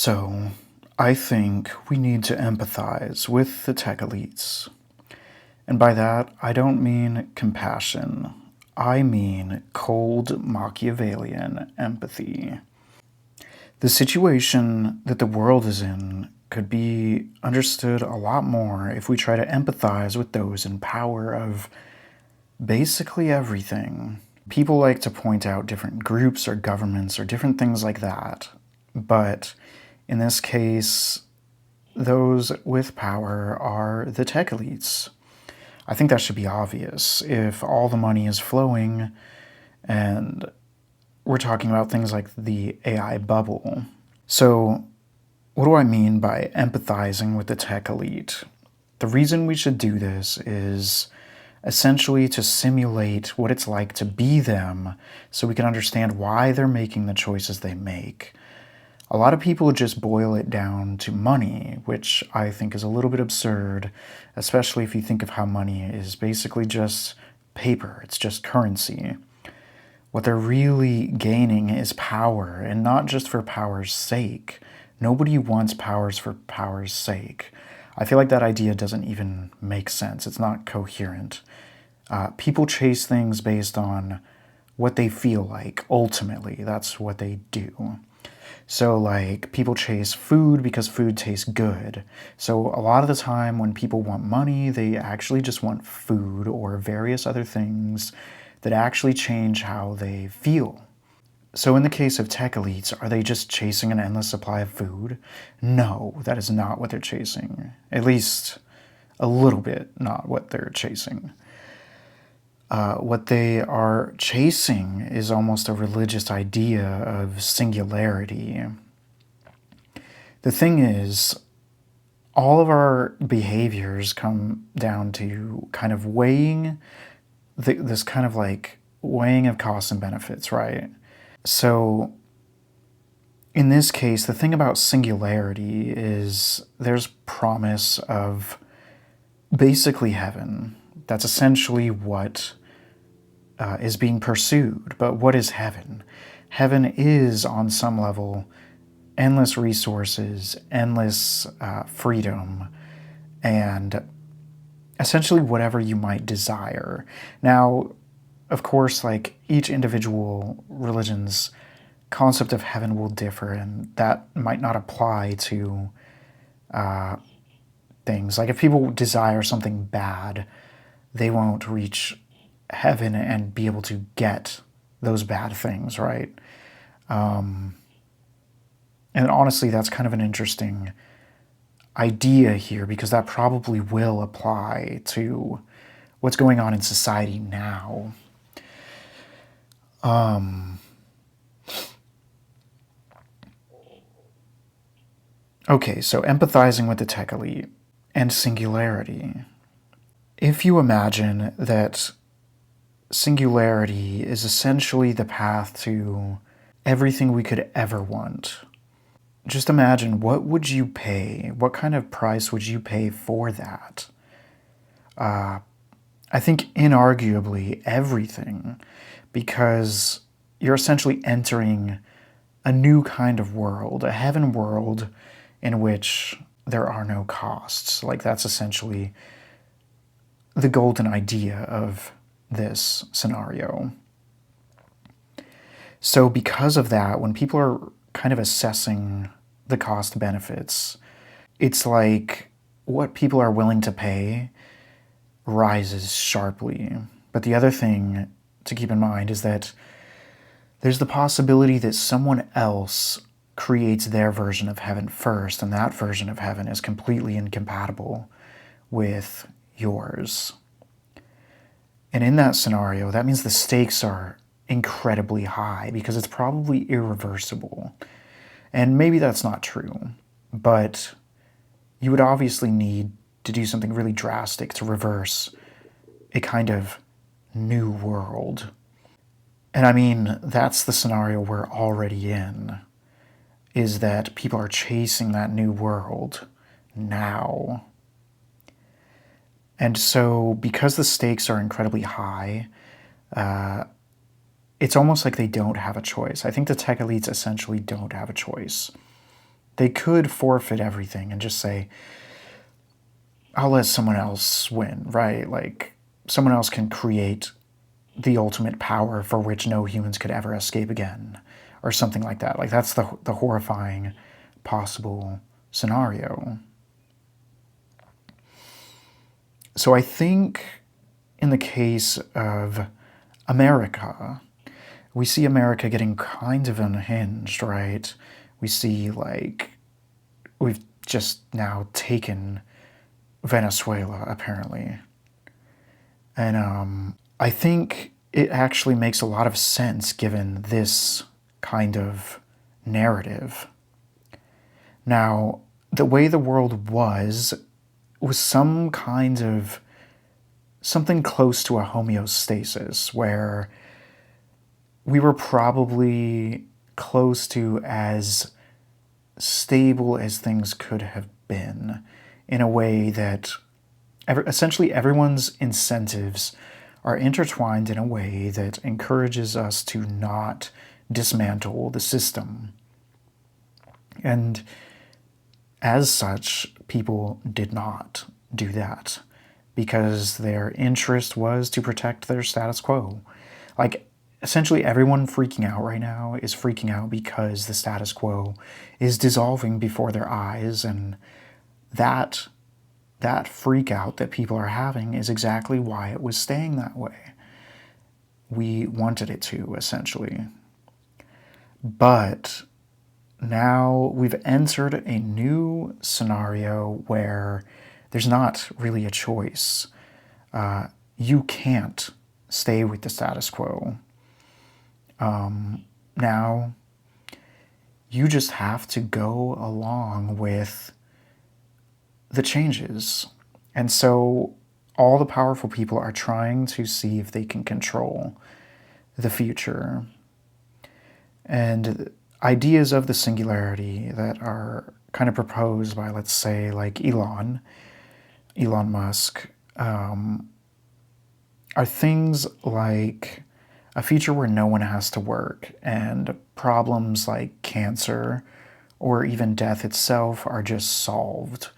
So, I think we need to empathize with the tech elites. And by that, I don't mean compassion. I mean cold Machiavellian empathy. The situation that the world is in could be understood a lot more if we try to empathize with those in power of basically everything. People like to point out different groups or governments or different things like that. But in this case, those with power are the tech elites. I think that should be obvious. If all the money is flowing, and we're talking about things like the AI bubble. So, what do I mean by empathizing with the tech elite? The reason we should do this is essentially to simulate what it's like to be them so we can understand why they're making the choices they make. A lot of people just boil it down to money, which I think is a little bit absurd, especially if you think of how money is basically just paper, it's just currency. What they're really gaining is power, and not just for power's sake. Nobody wants powers for power's sake. I feel like that idea doesn't even make sense. It's not coherent. People chase things based on what they feel like, ultimately. That's what they do. So, like, people chase food because food tastes good. So, a lot of the time when people want money, they actually just want food or various other things that actually change how they feel. So, in the case of tech elites, are they just chasing an endless supply of food? No, that is not what they're chasing. At least a little bit not what they're chasing. What they are chasing is almost a religious idea of singularity. The thing is, all of our behaviors come down to kind of weighing this kind of like weighing of costs and benefits, right? So, in this case, the thing about singularity is there's promise of basically heaven. That's essentially what is being pursued. But what is heaven? Heaven is, on some level, endless resources, endless freedom, and essentially whatever you might desire. Now, of course, like each individual religion's concept of heaven will differ, and that might not apply to things. Like if people desire something bad, they won't reach heaven and be able to get those bad things, right? And honestly, that's kind of an interesting idea here because that probably will apply to what's going on in society now. Okay, so empathizing with the tech elite and singularity. If you imagine that singularity is essentially the path to everything we could ever want, just imagine, what would you pay? What kind of price would you pay for that? I think inarguably everything, because you're essentially entering a new kind of world, a heaven world in which there are no costs. Like that's essentially the golden idea of this scenario. So because of that, when people are kind of assessing the cost benefits, it's like what people are willing to pay rises sharply. But the other thing to keep in mind is that there's the possibility that someone else creates their version of heaven first, and that version of heaven is completely incompatible with yours. And in that scenario, that means the stakes are incredibly high because it's probably irreversible. And maybe that's not true, but you would obviously need to do something really drastic to reverse a kind of new world. And I mean, that's the scenario we're already in, is that people are chasing that new world now. And so, because the stakes are incredibly high, it's almost like they don't have a choice. I think the tech elites essentially don't have a choice. They could forfeit everything and just say, I'll let someone else win, right? Like, someone else can create the ultimate power for which no humans could ever escape again, or something like that. Like, that's the horrifying possible scenario. So I think in the case of America, we see America getting kind of unhinged, right? We see, like, we've just now taken Venezuela, apparently. And I think it actually makes a lot of sense given this kind of narrative. Now, the way the world was some kind of something close to a homeostasis where we were probably close to as stable as things could have been, in a way that essentially everyone's incentives are intertwined in a way that encourages us to not dismantle the system. And as such, people did not do that because their interest was to protect their status quo. Like, essentially everyone freaking out right now is freaking out because the status quo is dissolving before their eyes, and that freak out that people are having is exactly why it was staying that way. We wanted it to, essentially. But now we've entered a new scenario where there's not really a choice. You can't stay with the status quo. Now, you just have to go along with the changes. And so all the powerful people are trying to see if they can control the future. And ideas of the singularity that are kind of proposed by, let's say, like Elon Musk, are things like a future where no one has to work, and problems like cancer or even death itself are just solved.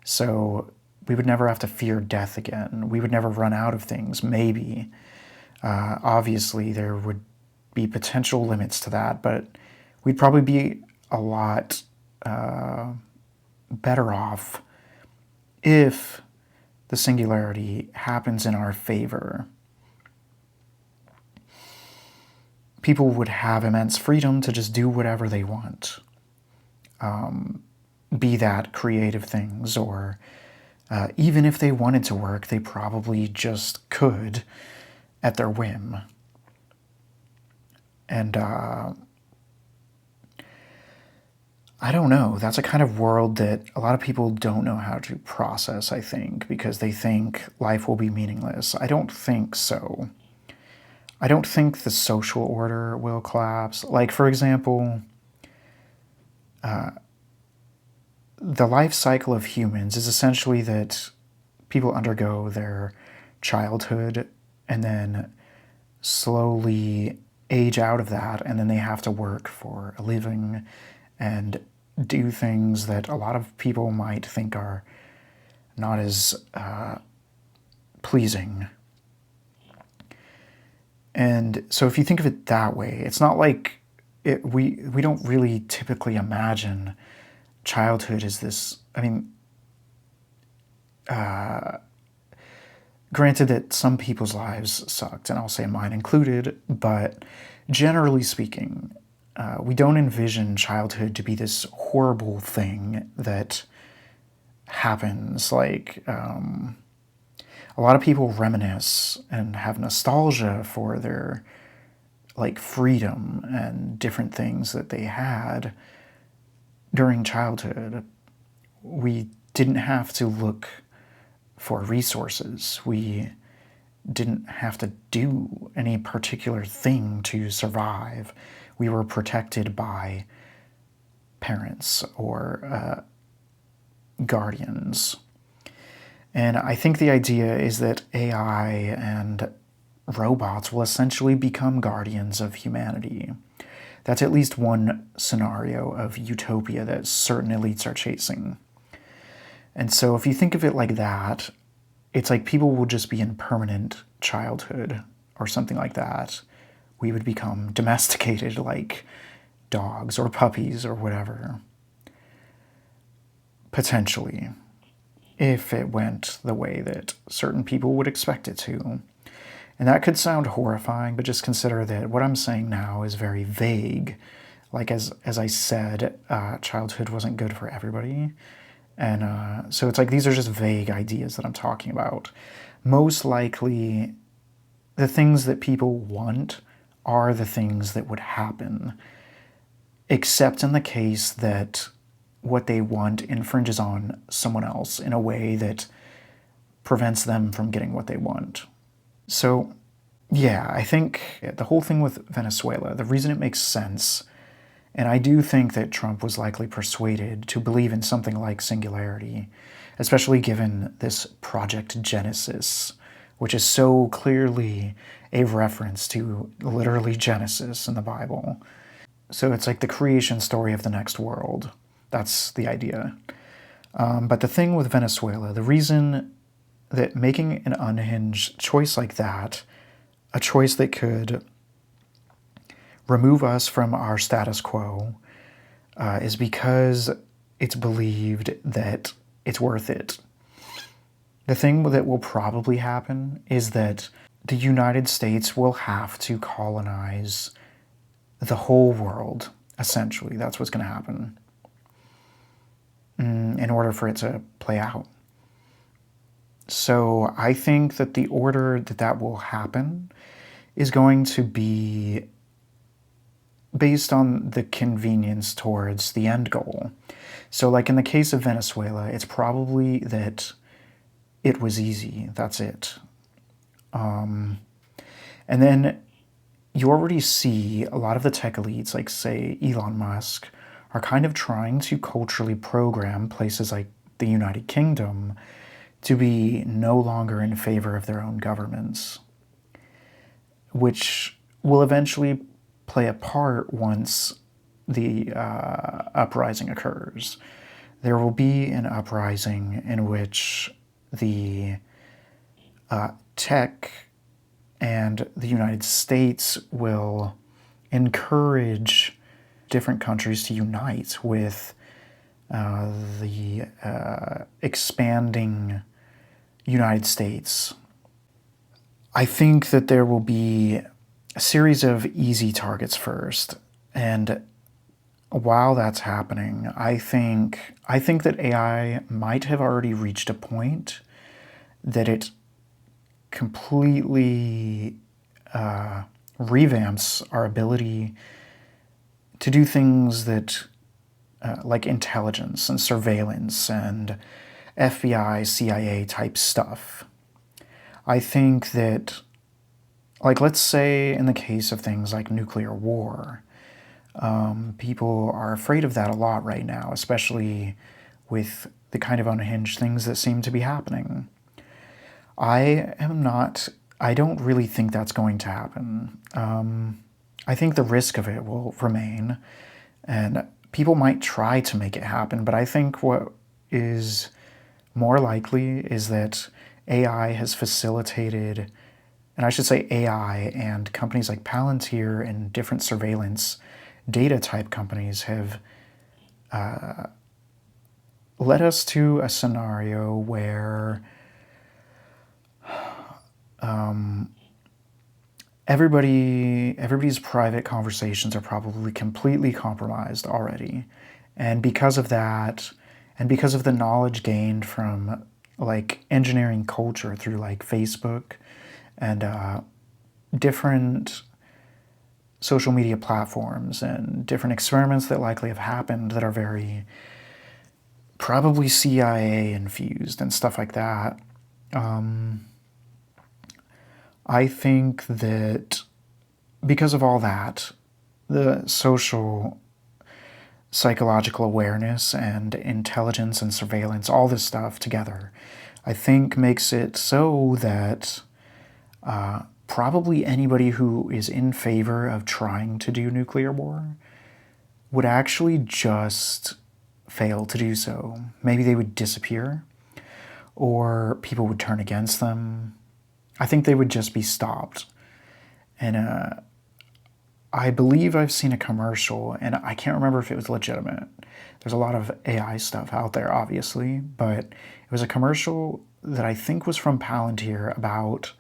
So we would never have to fear death again. We would never run out of things, maybe. Obviously, there would be potential limits to that, but we'd probably be a lot better off if the singularity happens in our favor. People would have immense freedom to just do whatever they want. Be that creative things, or even if they wanted to work, they probably just could at their whim. And I don't know, that's a kind of world that a lot of people don't know how to process, I think, because they think life will be meaningless. I don't think so. I don't think the social order will collapse. Like, for example, the life cycle of humans is essentially that people undergo their childhood and then slowly age out of that, and then they have to work for a living and do things that a lot of people might think are not as pleasing. And so if you think of it that way, it's not like we don't really typically imagine childhood as this. I mean, granted that some people's lives sucked, and I'll say mine included, but generally speaking, we don't envision childhood to be this horrible thing that happens. Like, a lot of people reminisce and have nostalgia for their, like, freedom and different things that they had during childhood. We didn't have to look for resources. We didn't have to do any particular thing to survive. We were protected by parents or guardians. And I think the idea is that AI and robots will essentially become guardians of humanity. That's at least one scenario of utopia that certain elites are chasing. And so if you think of it like that, it's like people will just be in permanent childhood or something like that. We would become domesticated like dogs or puppies or whatever. Potentially, if it went the way that certain people would expect it to. And that could sound horrifying, but just consider that what I'm saying now is very vague. Like, as I said, childhood wasn't good for everybody. And so it's like these are just vague ideas that I'm talking about. Most likely, the things that people want are the things that would happen, except in the case that what they want infringes on someone else in a way that prevents them from getting what they want. So, yeah, I think the whole thing with Venezuela, the reason it makes sense, and I do think that Trump was likely persuaded to believe in something like singularity, especially given this Project Genesis, which is so clearly a reference to literally Genesis in the Bible. So it's like the creation story of the next world. That's the idea. But the thing with Venezuela, the reason that making an unhinged choice like that, a choice that could remove us from our status quo, is because it's believed that it's worth it. The thing that will probably happen is that the United States will have to colonize the whole world, essentially. That's what's going to happen in order for it to play out. So I think that the order that will happen is going to be based on the convenience towards the end goal. So like in the case of Venezuela, it's probably that it was easy. That's it. And then you already see a lot of the tech elites, like say Elon Musk, are kind of trying to culturally program places like the United Kingdom to be no longer in favor of their own governments, which will eventually play a part once the uprising occurs. There will be an uprising in which the tech and the United States will encourage different countries to unite with the expanding United States. I think that there will be a series of easy targets first, and while that's happening, I think that AI might have already reached a point that it completely revamps our ability to do things that like intelligence and surveillance and FBI, CIA type stuff. I think that, like, let's say in the case of things like nuclear war, people are afraid of that a lot right now, especially with the kind of unhinged things that seem to be happening. I don't really think that's going to happen. I think the risk of it will remain, and people might try to make it happen, but I think what is more likely is that AI has facilitated, and I should say AI and companies like Palantir and different surveillance data type companies have led us to a scenario where everybody's private conversations are probably completely compromised already. And because of that, and because of the knowledge gained from like engineering culture through like Facebook and different social media platforms and different experiments that likely have happened that are very probably CIA infused and stuff like that, I think that because of all that, the social psychological awareness and intelligence and surveillance, all this stuff together, I think makes it so that probably anybody who is in favor of trying to do nuclear war would actually just fail to do so. Maybe they would disappear, or people would turn against them. I think they would just be stopped. And I believe I've seen a commercial, and I can't remember if it was legitimate. There's a lot of AI stuff out there, obviously, but it was a commercial that I think was from Palantir about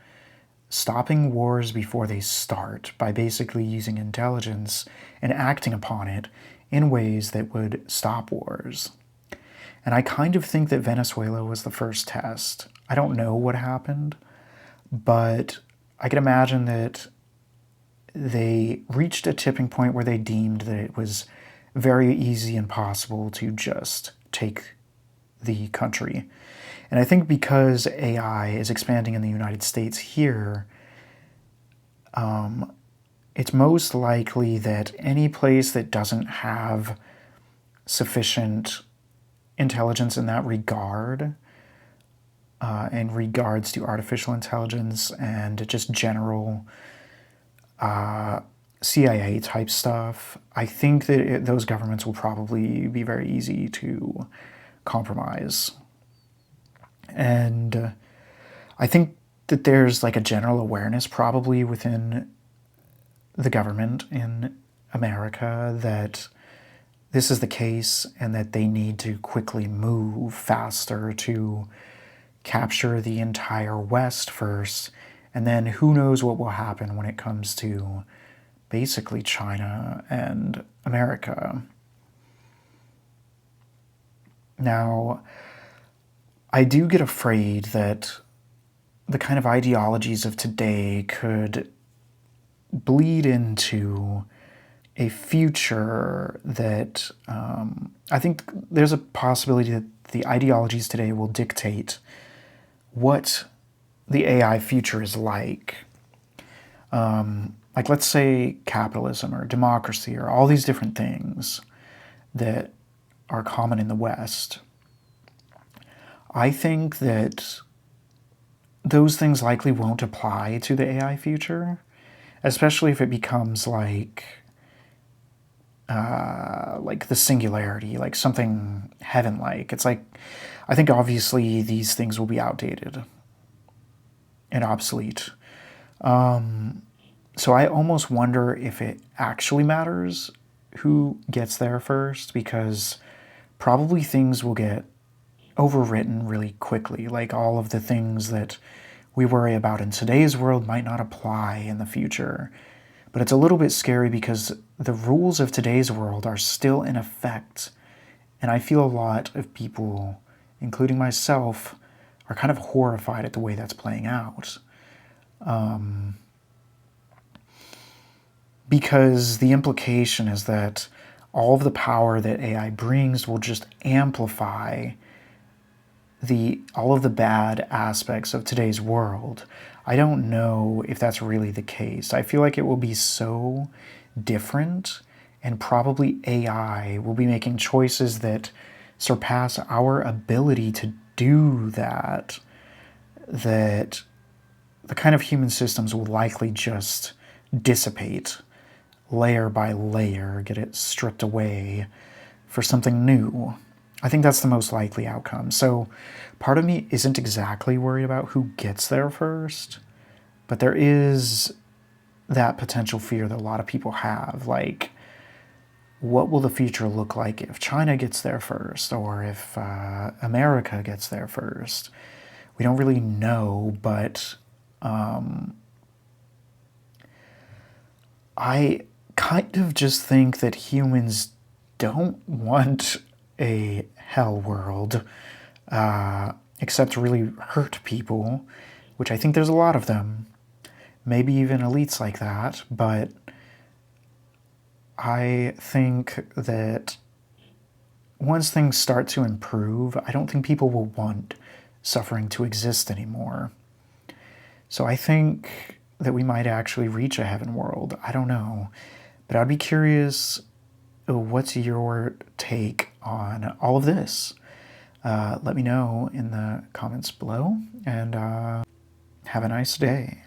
stopping wars before they start by basically using intelligence and acting upon it in ways that would stop wars. And I kind of think that Venezuela was the first test. I don't know what happened, but I can imagine that they reached a tipping point where they deemed that it was very easy and possible to just take the country. And I think because AI is expanding in the United States here, it's most likely that any place that doesn't have sufficient intelligence in that regard, in regards to artificial intelligence and just general CIA type stuff, I think that those governments will probably be very easy to compromise. And I think that there's like a general awareness probably within the government in America that this is the case and that they need to quickly move faster to capture the entire West first. And then who knows what will happen when it comes to basically China and America. Now, I do get afraid that the kind of ideologies of today could bleed into a future that I think there's a possibility that the ideologies today will dictate what the AI future is like. Like, let's say capitalism or democracy or all these different things that are common in the West. I think that those things likely won't apply to the AI future, especially if it becomes like the singularity, like something heaven-like. It's like, I think obviously these things will be outdated and obsolete. So I almost wonder if it actually matters who gets there first, because probably things will get overwritten really quickly. Like all of the things that we worry about in today's world might not apply in the future. But it's a little bit scary because the rules of today's world are still in effect. And I feel a lot of people, including myself, are kind of horrified at the way that's playing out. Because the implication is that all of the power that AI brings will just amplify all of the bad aspects of today's world. I don't know if that's really the case. I feel like it will be so different, and probably AI will be making choices that surpass our ability to do that, that the kind of human systems will likely just dissipate layer by layer, get it stripped away for something new. I think that's the most likely outcome. So part of me isn't exactly worried about who gets there first, but there is that potential fear that a lot of people have. Like, what will the future look like if China gets there first, or if America gets there first? We don't really know, but I kind of just think that humans don't want a hell world, except to really hurt people, which I think there's a lot of them, maybe even elites like that, but I think that once things start to improve, I don't think people will want suffering to exist anymore. So I think that we might actually reach a heaven world. I don't know, but I'd be curious, what's your take on all of this? Let me know in the comments below, and have a nice day.